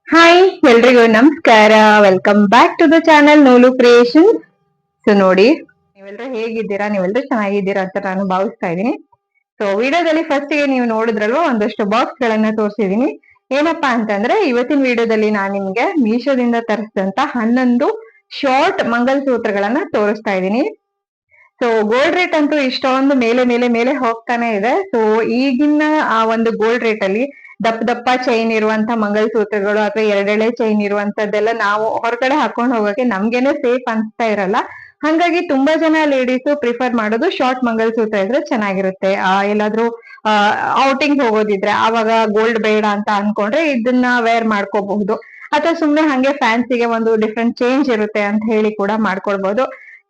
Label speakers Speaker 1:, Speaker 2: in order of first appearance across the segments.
Speaker 1: Hi ಎಲ್ರಿಗೂ ನಮಸ್ಕಾರ. Welcome back to the channel ನೋಲು ಕ್ರಿಯೇಷನ್. ಸೊ ನೋಡಿ, ನೀವೆಲ್ಲರೂ ಹೇಗಿದ್ದೀರಾ? ನೀವೆಲ್ಲರೂ ಚೆನ್ನಾಗಿದ್ದೀರಾ ಅಂತ ನಾನು ಭಾವಿಸ್ತಾ ಇದ್ದೀನಿ. ಸೊ ವಿಡಿಯೋದಲ್ಲಿ ಫಸ್ಟ್ ಗೆ ನೀವು ನೋಡಿದ್ರಲ್ವಾ, ಒಂದಷ್ಟು ಬಾಕ್ಸ್ ಗಳನ್ನ ತೋರಿಸಿದೀನಿ. ಏನಪ್ಪಾ ಅಂತಂದ್ರೆ, ಇವತ್ತಿನ ವಿಡಿಯೋದಲ್ಲಿ ನಾನು ನಿಮ್ಗೆ ಮೀಶೋದಿಂದ ತರಿಸಿದಂತ 11 ಶಾರ್ಟ್ ಮಂಗಲಸೂತ್ರಗಳನ್ನ ತೋರಿಸ್ತಾ ಇದ್ದೀನಿ. ಸೊ ಗೋಲ್ಡ್ ರೇಟ್ ಅಂತೂ ಇಷ್ಟೊಂದು ಮೇಲೆ ಮೇಲೆ ಮೇಲೆ ಹೋಗ್ತಾನೆ ಇದೆ. ಸೊ ಈಗಿನ ಆ ಒಂದು ಗೋಲ್ಡ್ ರೇಟ್ ಅಲ್ಲಿ ದಪ್ಪ ದಪ್ಪ ಚೈನ್ ಇರುವಂತ ಮಂಗಲಸೂತ್ರಗಳು ಅಥವಾ ಎರಡೆಳೆ ಚೈನ್ ಇರುವಂತದ್ದೆಲ್ಲ ನಾವು ಹೊರಗಡೆ ಹಾಕೊಂಡು ಹೋಗಕ್ಕೆ ನಮ್ಗೇನೆ ಸೇಫ್ ಅನ್ಸ್ತಾ ಇರಲ್ಲ. ಹಂಗಾಗಿ ತುಂಬಾ ಜನ ಲೇಡೀಸ್ ಪ್ರಿಫರ್ ಮಾಡೋದು ಶಾರ್ಟ್ ಮಂಗಲಸೂತ್ರ ಇದ್ರೆ ಚೆನ್ನಾಗಿರುತ್ತೆ. ಎಲ್ಲಾದ್ರೂ ಔಟಿಂಗ್ ಹೋಗೋದಿದ್ರೆ ಆವಾಗ ಗೋಲ್ಡ್ ಬೇಡ ಅಂತ ಅನ್ಕೊಂಡ್ರೆ ಇದನ್ನ ವೇರ್ ಮಾಡ್ಕೋಬಹುದು. ಅಥವಾ ಸುಮ್ನೆ ಹಂಗೆ ಫ್ಯಾನ್ಸಿಗೆ ಒಂದು ಡಿಫ್ರೆಂಟ್ ಚೇಂಜ್ ಇರುತ್ತೆ ಅಂತ ಹೇಳಿ ಕೂಡ ಮಾಡ್ಕೊಳ್ಬಹುದು.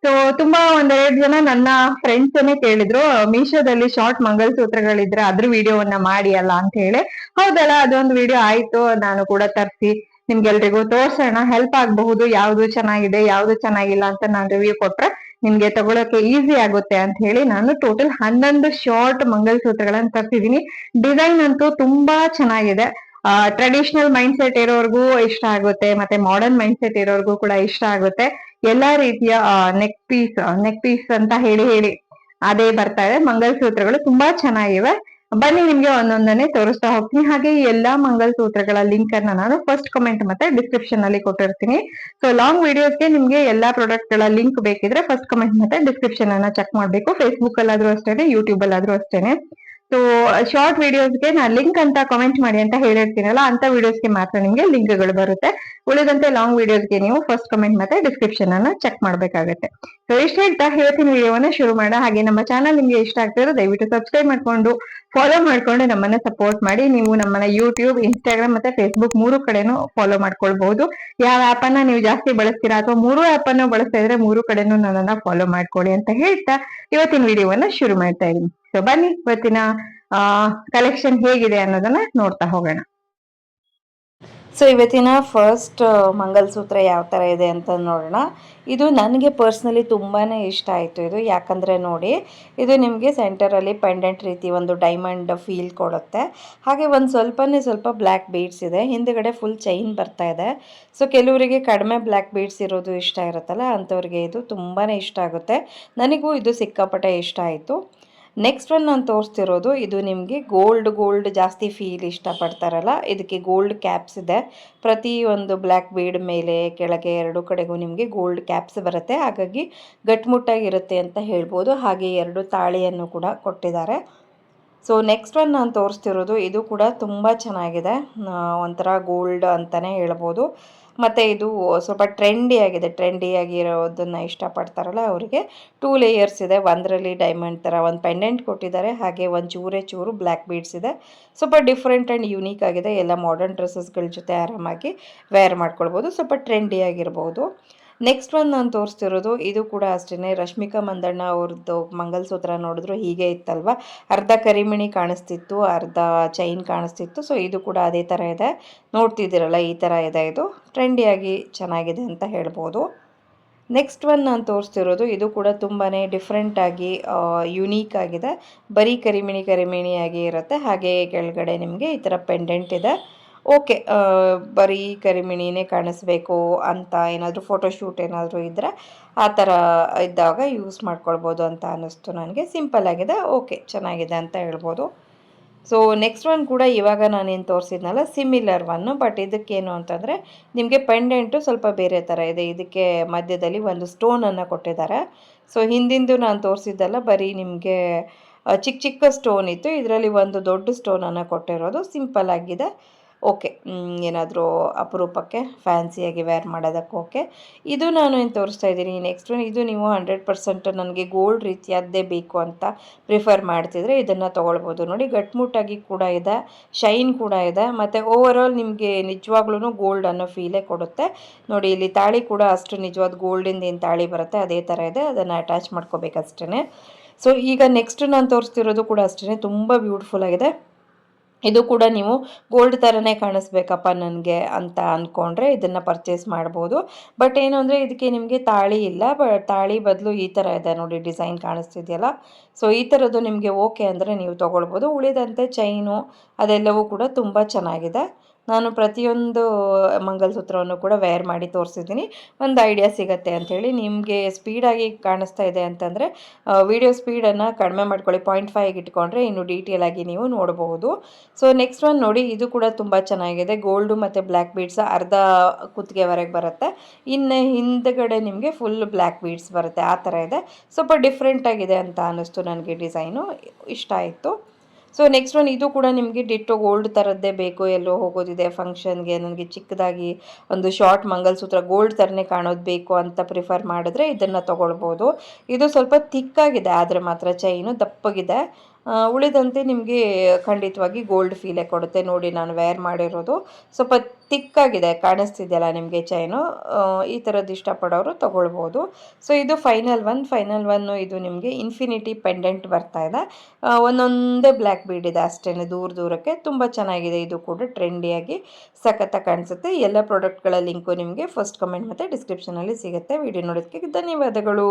Speaker 1: ಸೊ ತುಂಬಾ ಒಂದೆರಡು ಜನ ನನ್ನ ಫ್ರೆಂಡ್ಸ್ ಏನೇ ಕೇಳಿದ್ರು, ಮೀಶೋದಲ್ಲಿ ಶಾರ್ಟ್ ಮಂಗಲಸೂತ್ರಗಳಿದ್ರೆ ಅದ್ರ ವಿಡಿಯೋವನ್ನ ಮಾಡಿ ಅಲ್ಲ ಅಂತ ಹೇಳಿ. ಹೌದಲ್ಲ, ಅದೊಂದು ವಿಡಿಯೋ ಆಯ್ತು, ನಾನು ಕೂಡ ತರಿಸಿ ನಿಮ್ಗೆಲ್ರಿಗೂ ತೋರ್ಸೋಣ, ಹೆಲ್ಪ್ ಆಗಬಹುದು. ಯಾವ್ದು ಚೆನ್ನಾಗಿದೆ ಯಾವ್ದು ಚೆನ್ನಾಗಿಲ್ಲ ಅಂತ ನಾನು ರಿವ್ಯೂ ಕೊಟ್ರೆ ನಿಮ್ಗೆ ತಗೊಳಕ್ಕೆ ಈಸಿ ಆಗುತ್ತೆ ಅಂತ ಹೇಳಿ ನಾನು ಟೋಟಲ್ 11 ಶಾರ್ಟ್ ಮಂಗಲಸೂತ್ರಗಳನ್ನ ತರಿಸಿದೀನಿ. ಡಿಸೈನ್ ಅಂತೂ ತುಂಬಾ ಚೆನ್ನಾಗಿದೆ. ಟ್ರೆಡಿಷನಲ್ ಮೈಂಡ್ ಸೆಟ್ ಇರೋರ್ಗೂ ಇಷ್ಟ ಆಗುತ್ತೆ, ಮತ್ತೆ ಮಾಡರ್ನ್ ಮೈಂಡ್ ಸೆಟ್ ಇರೋರ್ಗೂ ಕೂಡ ಇಷ್ಟ ಆಗುತ್ತೆ. ಎಲ್ಲಾ ರೀತಿಯ ನೆಕ್ ಪೀಸ್ ಅಂತ ಹೇಳಿ ಅದೇ ಬರ್ತಾ ಇದೆ. ಮಂಗಲಸೂತ್ರಗಳು ತುಂಬಾ ಚೆನ್ನಾಗಿವೆ. ಬನ್ನಿ ನಿಮ್ಗೆ ಒಂದೊಂದನ್ನೇ ತೋರಿಸ್ತಾ ಹೋಗ್ತೀನಿ. ಹಾಗೆ ಈ ಎಲ್ಲಾ ಮಂಗಲಸೂತ್ರಗಳ ಲಿಂಕ್ ಅನ್ನ ನಾನು ಫಸ್ಟ್ ಕಮೆಂಟ್ ಮತ್ತೆ ಡಿಸ್ಕ್ರಿಪ್ಷನ್ ಅಲ್ಲಿ ಕೊಟ್ಟಿರ್ತೀನಿ. ಸೊ ಲಾಂಗ್ ವಿಡಿಯೋಸ್ಗೆ ನಿಮ್ಗೆ ಎಲ್ಲಾ ಪ್ರಾಡಕ್ಟ್ ಗಳ ಲಿಂಕ್ ಬೇಕಿದ್ರೆ ಫಸ್ಟ್ ಕಮೆಂಟ್ ಮತ್ತೆ ಡಿಸ್ಕ್ರಿಪ್ಷನ್ ಅನ್ನ ಚೆಕ್ ಮಾಡ್ಬೇಕು. ಫೇಸ್ಬುಕ್ ಅಲ್ಲಾದ್ರೂ ಅಷ್ಟೇನೆ, ಯೂಟ್ಯೂಬ್ ಅಲ್ಲಾದ್ರೂ ಅಷ್ಟೇನೆ. ಸೊ ಶಾರ್ಟ್ ವಿಡಿಯೋಸ್ಗೆ ನಾನು ಲಿಂಕ್ ಅಂತ ಕಮೆಂಟ್ ಮಾಡಿ ಅಂತ ಹೇಳಿರ್ತೀನಲ್ಲ, ಅಂತ ವಿಡಿಯೋಸ್ಗೆ ಮಾತ್ರ ನಿಮ್ಗೆ ಲಿಂಕ್ಗಳು ಬರುತ್ತೆ. ಉಳಿದಂತೆ ಲಾಂಗ್ ವಿಡಿಯೋಸ್ಗೆ ನೀವು ಫಸ್ಟ್ ಕಮೆಂಟ್ ಮತ್ತೆ ಡಿಸ್ಕ್ರಿಪ್ಷನ್ ಅನ್ನ ಚೆಕ್ ಮಾಡ್ಬೇಕಾಗತ್ತೆ. ಸೊ ಇಷ್ಟ ಹೇಳ್ತಾ ಇವತ್ತಿನ ವಿಡಿಯೋವನ್ನ ಶುರು ಮಾಡೋಣ. ಹಾಗೆ ನಮ್ಮ ಚಾನಲ್ ನಿಮ್ಗೆ ಇಷ್ಟ ಆಗ್ತಿರೋ ದಯವಿಟ್ಟು ಸಬ್ಸ್ಕ್ರೈಬ್ ಮಾಡ್ಕೊಂಡು ಫಾಲೋ ಮಾಡ್ಕೊಂಡು ನಮ್ಮನ್ನ ಸಪೋರ್ಟ್ ಮಾಡಿ. ನೀವು ನಮ್ಮನ್ನ ಯೂಟ್ಯೂಬ್, ಇನ್ಸ್ಟಾಗ್ರಾಮ್ ಮತ್ತೆ ಫೇಸ್ಬುಕ್ 3 ಕಡೆನೂ ಫಾಲೋ ಮಾಡ್ಕೊಳ್ಬಹುದು. ಯಾವ ಆಪ್ ಅನ್ನ ನೀವು ಜಾಸ್ತಿ ಬಳಸ್ತೀರಾ ಅಥವಾ 3 ಆಪ್ ಅನ್ನು ಬಳಸ್ತಾ ಇದ್ರೆ 3 ಕಡೆನೂ ನನ್ನನ್ನ ಫಾಲೋ ಮಾಡ್ಕೊಳ್ಳಿ ಅಂತ ಹೇಳ್ತಾ ಇವತ್ತಿನ ವಿಡಿಯೋವನ್ನ ಶುರು ಮಾಡ್ತಾ ಇದೀನಿ. ಸೊ ಬನ್ನಿ ಇವತ್ತಿನ ಕಲೆಕ್ಷನ್ ಹೇಗಿದೆ ಅನ್ನೋದನ್ನ ನೋಡ್ತಾ ಹೋಗೋಣ.
Speaker 2: ಸೊ ಇವತ್ತಿನ ಫಸ್ಟ್ ಮಂಗಲಸೂತ್ರ ಯಾವ ಥರ ಇದೆ ಅಂತ ನೋಡೋಣ. ಇದು ನನಗೆ ಪರ್ಸ್ನಲಿ ತುಂಬಾ ಇಷ್ಟ ಆಯಿತು. ಇದು ಯಾಕಂದರೆ ನೋಡಿ, ಇದು ನಿಮಗೆ ಸೆಂಟರಲ್ಲಿ ಪೆಂಡೆಂಟ್ ರೀತಿ ಒಂದು ಡೈಮಂಡ್ ಫೀಲ್ ಕೊಡುತ್ತೆ. ಹಾಗೆ ಒಂದು ಸ್ವಲ್ಪ ಬ್ಲ್ಯಾಕ್ ಬೀಡ್ಸ್ ಇದೆ, ಹಿಂದ್ಗಡೆ ಫುಲ್ ಚೈನ್ ಬರ್ತಾ ಇದೆ. ಸೊ ಕೆಲವರಿಗೆ ಕಡಿಮೆ ಬ್ಲ್ಯಾಕ್ ಬೀಡ್ಸ್ ಇರೋದು ಇಷ್ಟ ಇರುತ್ತಲ್ಲ, ಅಂಥವ್ರಿಗೆ ಇದು ತುಂಬಾ ಇಷ್ಟ ಆಗುತ್ತೆ. ನನಗೂ ಇದು ಸಿಕ್ಕಾಪಟ್ಟೆ ಇಷ್ಟ ಆಯಿತು. ನೆಕ್ಸ್ಟ್ ಒನ್ ನಾನು ತೋರಿಸ್ತಿರೋದು, ಇದು ನಿಮಗೆ ಗೋಲ್ಡ್ ಜಾಸ್ತಿ ಫೀಲ್ ಇಷ್ಟಪಡ್ತಾರಲ್ಲ, ಇದಕ್ಕೆ ಗೋಲ್ಡ್ ಕ್ಯಾಪ್ಸ್ ಇದೆ. ಪ್ರತಿ ಒಂದು ಬ್ಲ್ಯಾಕ್ ಬೀಡ್ ಮೇಲೆ ಕೆಳಗೆ 2 ಕಡೆಗೂ ನಿಮಗೆ ಗೋಲ್ಡ್ ಕ್ಯಾಪ್ಸ್ ಬರುತ್ತೆ. ಹಾಗಾಗಿ ಗಟ್ಟಿಮುಟ್ಟಾಗಿರುತ್ತೆ ಅಂತ ಹೇಳ್ಬೋದು. ಹಾಗೆ 2 ತಾಳಿಯನ್ನು ಕೂಡ ಕೊಟ್ಟಿದ್ದಾರೆ. ಸೊ ನೆಕ್ಸ್ಟ್ ಒನ್ ನಾನು ತೋರಿಸ್ತಿರೋದು, ಇದು ಕೂಡ ತುಂಬ ಚೆನ್ನಾಗಿದೆ. ಒಂಥರ ಗೋಲ್ಡ್ ಅಂತಲೇ ಹೇಳ್ಬೋದು. ಮತ್ತು ಇದು ಸ್ವಲ್ಪ ಟ್ರೆಂಡಿಯಾಗಿರೋದನ್ನು ಇಷ್ಟಪಡ್ತಾರಲ್ಲ ಅವರಿಗೆ 2 ಲೇಯರ್ಸ್ ಇದೆ. ಒಂದರಲ್ಲಿ ಡೈಮಂಡ್ ಥರ ಒಂದು ಪೆಂಡೆಂಟ್ ಕೊಟ್ಟಿದ್ದಾರೆ. ಹಾಗೆ ಒಂದು ಚೂರು ಬ್ಲ್ಯಾಕ್ ಬೀಡ್ಸ್ ಇದೆ. ಸ್ವಲ್ಪ ಡಿಫ್ರೆಂಟ್ ಆ್ಯಂಡ್ ಯೂನಿಕ್ ಆಗಿದೆ. ಎಲ್ಲ ಮಾಡರ್ನ್ ಡ್ರೆಸ್ಸಸ್ಗಳ ಜೊತೆ ಆರಾಮಾಗಿ ವೇರ್ ಮಾಡ್ಕೊಳ್ಬೋದು. ಸ್ವಲ್ಪ ಟ್ರೆಂಡಿಯಾಗಿರ್ಬೋದು. ನೆಕ್ಸ್ಟ್ ಒನ್ ನಾನು ತೋರಿಸ್ತಿರೋದು, ಇದು ಕೂಡ ಅಷ್ಟೇ. ರಶ್ಮಿಕಾ ಮಂದಣ್ಣ ಅವ್ರದ್ದು ಮಂಗಲಸೂತ್ರ ನೋಡಿದ್ರು ಹೀಗೆ ಇತ್ತಲ್ವ, ಅರ್ಧ ಕರಿಮಣಿ ಕಾಣಿಸ್ತಿತ್ತು, ಅರ್ಧ ಚೈನ್ ಕಾಣಿಸ್ತಿತ್ತು. ಸೊ ಇದು ಕೂಡ ಅದೇ ಥರ ಇದೆ. ನೋಡ್ತಿದ್ದೀರಲ್ಲ, ಈ ಥರ ಇದೆ. ಇದು ಟ್ರೆಂಡಿಯಾಗಿ ಚೆನ್ನಾಗಿದೆ ಅಂತ ಹೇಳ್ಬೋದು. ನೆಕ್ಸ್ಟ್ ಒನ್ ನಾನು ತೋರಿಸ್ತಿರೋದು, ಇದು ಕೂಡ ತುಂಬಾ ಡಿಫ್ರೆಂಟಾಗಿ ಯುನೀಕ್ ಆಗಿದೆ. ಬರೀ ಕರಿಮಣಿಯಾಗಿ ಇರುತ್ತೆ. ಹಾಗೆ ಕೆಳಗಡೆ ನಿಮಗೆ ಈ ಥರ ಪೆಂಡೆಂಟ್ ಇದೆ. ಓಕೆ, ಬರೀ ಕರಿಮಣಿನೇ ಕಾಣಿಸ್ಬೇಕು ಅಂತ ಏನಾದರೂ ಫೋಟೋಶೂಟ್ ಏನಾದರೂ ಇದ್ದರೆ ಆ ಥರ ಇದ್ದಾಗ ಯೂಸ್ ಮಾಡ್ಕೊಳ್ಬೋದು ಅಂತ ಅನ್ನಿಸ್ತು ನನಗೆ. ಸಿಂಪಲ್ ಆಗಿದೆ, ಓಕೆ ಚೆನ್ನಾಗಿದೆ ಅಂತ ಹೇಳ್ಬೋದು. ಸೊ ನೆಕ್ಸ್ಟ್ ಒನ್ ಕೂಡ ಇವಾಗ ನಾನೇನು ತೋರಿಸಿದ್ನಲ್ಲ, ಸಿಮಿಲರ್ ಒನ್ನು. ಬಟ್ ಇದಕ್ಕೇನು ಅಂತಂದರೆ ನಿಮಗೆ ಪೆಂಡೆಂಟು ಸ್ವಲ್ಪ ಬೇರೆ ಥರ ಇದೆ. ಇದಕ್ಕೆ ಮಧ್ಯದಲ್ಲಿ ಒಂದು ಸ್ಟೋನನ್ನು ಕೊಟ್ಟಿದ್ದಾರೆ. ಸೊ ಹಿಂದಿಂದು ನಾನು ತೋರಿಸಿದ್ದಲ್ಲ, ಬರೀ ನಿಮಗೆ ಚಿಕ್ಕ ಸ್ಟೋನ್ ಇತ್ತು. ಇದರಲ್ಲಿ ಒಂದು ದೊಡ್ಡ ಸ್ಟೋನನ್ನು ಕೊಟ್ಟಿರೋದು. ಸಿಂಪಲ್ ಆಗಿದೆ, ಓಕೆ. ಏನಾದರೂ ಅಪರೂಪಕ್ಕೆ ಫ್ಯಾನ್ಸಿಯಾಗಿ ವೇರ್ ಮಾಡೋದಕ್ಕೆ ಓಕೆ. ಇದು ನಾನು ಏನು ತೋರಿಸ್ತಾ ಇದ್ದೀನಿ ನೆಕ್ಸ್ಟ್ ಒನ್. ಇದು ನೀವು 100% ನನಗೆ ಗೋಲ್ಡ್ ರೀತಿಯದ್ದೇ ಬೇಕು ಅಂತ ಪ್ರಿಫರ್ ಮಾಡ್ತಿದ್ರೆ ಇದನ್ನು ತೊಗೊಳ್ಬೋದು. ನೋಡಿ, ಗಟ್ಮುಟ್ಟಾಗಿ ಕೂಡ ಇದೆ, ಶೈನ್ ಕೂಡ ಇದೆ, ಮತ್ತು ಓವರಾಲ್ ನಿಮಗೆ ನಿಜವಾಗ್ಲೂ ಗೋಲ್ಡ್ ಅನ್ನೋ ಫೀಲೇ ಕೊಡುತ್ತೆ. ನೋಡಿ, ಇಲ್ಲಿ ತಾಳಿ ಕೂಡ ಅಷ್ಟು ನಿಜವಾದ ಗೋಲ್ಡಿಂದ ಏನು ತಾಳಿ ಬರುತ್ತೆ ಅದೇ ಥರ ಇದೆ. ಅದನ್ನು ಅಟ್ಯಾಚ್ ಮಾಡ್ಕೋಬೇಕಷ್ಟೇ. ಸೊ ಈಗ ನೆಕ್ಸ್ಟ್ ನಾನು ತೋರಿಸ್ತಿರೋದು ಕೂಡ ಅಷ್ಟೇ, ತುಂಬ ಬ್ಯೂಟಿಫುಲ್ ಆಗಿದೆ. ಇದು ಕೂಡ ನೀವು ಗೋಲ್ಡ್ ಥರನೇ ಕಾಣಿಸ್ಬೇಕಪ್ಪ ನನಗೆ ಅಂತ ಅಂದ್ಕೊಂಡ್ರೆ ಇದನ್ನು ಪರ್ಚೇಸ್ ಮಾಡ್ಬೋದು. ಬಟ್ ಏನು ಅಂದರೆ ಇದಕ್ಕೆ ನಿಮಗೆ ತಾಳಿ ಇಲ್ಲ, ತಾಳಿ ಬದಲು ಈ ಥರ ಇದೆ ನೋಡಿ, ಡಿಸೈನ್ ಕಾಣಿಸ್ತಿದೆಯಲ್ಲ. ಸೊ ಈ ಥರದ್ದು ನಿಮಗೆ ಓಕೆ ಅಂದರೆ ನೀವು ತೊಗೊಳ್ಬೋದು. ಉಳಿದಂತೆ ಚೈನು ಅದೆಲ್ಲವೂ ಕೂಡ ತುಂಬ ಚೆನ್ನಾಗಿದೆ. ನಾನು ಪ್ರತಿಯೊಂದು ಮಂಗಲಸೂತ್ರವನ್ನು ಕೂಡ ವೇರ್ ಮಾಡಿ ತೋರಿಸಿದ್ದೀನಿ, ಒಂದು ಐಡಿಯಾ ಸಿಗುತ್ತೆ ಅಂಥೇಳಿ. ನಿಮಗೆ ಸ್ಪೀಡಾಗಿ ಕಾಣಿಸ್ತಾ ಇದೆ ಅಂತಂದರೆ ವಿಡಿಯೋ ಸ್ಪೀಡನ್ನು ಕಡಿಮೆ ಮಾಡ್ಕೊಳ್ಳಿ, 0.5 ಇಟ್ಕೊಂಡ್ರೆ ಇನ್ನು ಡೀಟೇಲ್ ಆಗಿ ನೀವು ನೋಡಬಹುದು. ಸೊ ನೆಕ್ಸ್ಟ್ ಒನ್ ನೋಡಿ, ಇದು ಕೂಡ ತುಂಬ ಚೆನ್ನಾಗಿದೆ. ಗೋಲ್ಡು ಮತ್ತು ಬ್ಲ್ಯಾಕ್ ಬೀಡ್ಸ್ ಅರ್ಧ ಕುತ್ತಿಗೆವರೆಗೆ ಬರುತ್ತೆ, ಇನ್ನು ಹಿಂದ್ಗಡೆ ನಿಮಗೆ ಫುಲ್ ಬ್ಲ್ಯಾಕ್ ಬೀಡ್ಸ್ ಬರುತ್ತೆ, ಆ ಥರ ಇದೆ. ಸ್ವಲ್ಪ ಡಿಫ್ರೆಂಟ್ ಆಗಿದೆ ಅಂತ ಅನ್ನಿಸ್ತು ನನಗೆ, ಡಿಸೈನು ಇಷ್ಟ ಆಯಿತು. ಸೊ ನೆಕ್ಸ್ಟ್ ಒನ್, ಇದು ಕೂಡ ನಿಮಗೆ ಡಿಟ್ಟೋ ಗೋಲ್ಡ್ ಥರದ್ದೇ ಬೇಕು, ಎಲ್ಲೋ ಹೋಗೋದಿದೆ ಫಂಕ್ಷನ್ಗೆ, ನನಗೆ ಚಿಕ್ಕದಾಗಿ ಒಂದು ಶಾರ್ಟ್ ಮಂಗಲಸೂತ್ರ ಗೋಲ್ಡ್ ಥರನೇ ಕಾಣೋದು ಬೇಕು ಅಂತ ಪ್ರಿಫರ್ ಮಾಡಿದ್ರೆ ಇದನ್ನು ತೊಗೊಳ್ಬೋದು. ಇದು ಸ್ವಲ್ಪ ಥಿಕ್ಕಾಗಿದೆ, ಆದರೆ ಮಾತ್ರ ಚೈನು ದಪ್ಪಗಿದೆ. ಉಳಿದಂತೆ ನಿಮಗೆ ಖಂಡಿತವಾಗಿ ಗೋಲ್ಡ್ ಫೀಲೇ ಕೊಡುತ್ತೆ. ನೋಡಿ, ನಾನು ವೇರ್ ಮಾಡಿರೋದು ಸ್ವಲ್ಪ ಥಿಕ್ಕಾಗಿದೆ, ಕಾಣಿಸ್ತಿದೆಯಲ್ಲ ನಿಮಗೆ ಚೈನು. ಈ ಥರದ್ದು ಇಷ್ಟಪಡೋರು ತೊಗೊಳ್ಬೋದು. ಸೊ ಇದು ಫೈನಲ್ ಒನ್ನು, ಇದು ನಿಮಗೆ ಇನ್ಫಿನಿಟಿ ಪೆಂಡೆಂಟ್ ಬರ್ತಾ ಇದೆ. ಒಂದೊಂದೇ ಬ್ಲ್ಯಾಕ್ ಬೀಡ್ ಇದೆ ಅಷ್ಟೇ, ದೂರಕ್ಕೆ. ತುಂಬ ಚೆನ್ನಾಗಿದೆ, ಇದು ಕೂಡ ಟ್ರೆಂಡಿಯಾಗಿ ಸಖತ್ತಾಗಿ ಕಾಣಿಸುತ್ತೆ. ಎಲ್ಲ ಪ್ರಾಡಕ್ಟ್ಗಳ ಲಿಂಕು ನಿಮಗೆ ಫಸ್ಟ್ ಕಮೆಂಟ್ ಮತ್ತು ಡಿಸ್ಕ್ರಿಪ್ಷನಲ್ಲಿ ಸಿಗುತ್ತೆ. ವಿಡಿಯೋ ನೋಡೋದಕ್ಕೆ ಧನ್ಯವಾದಗಳು.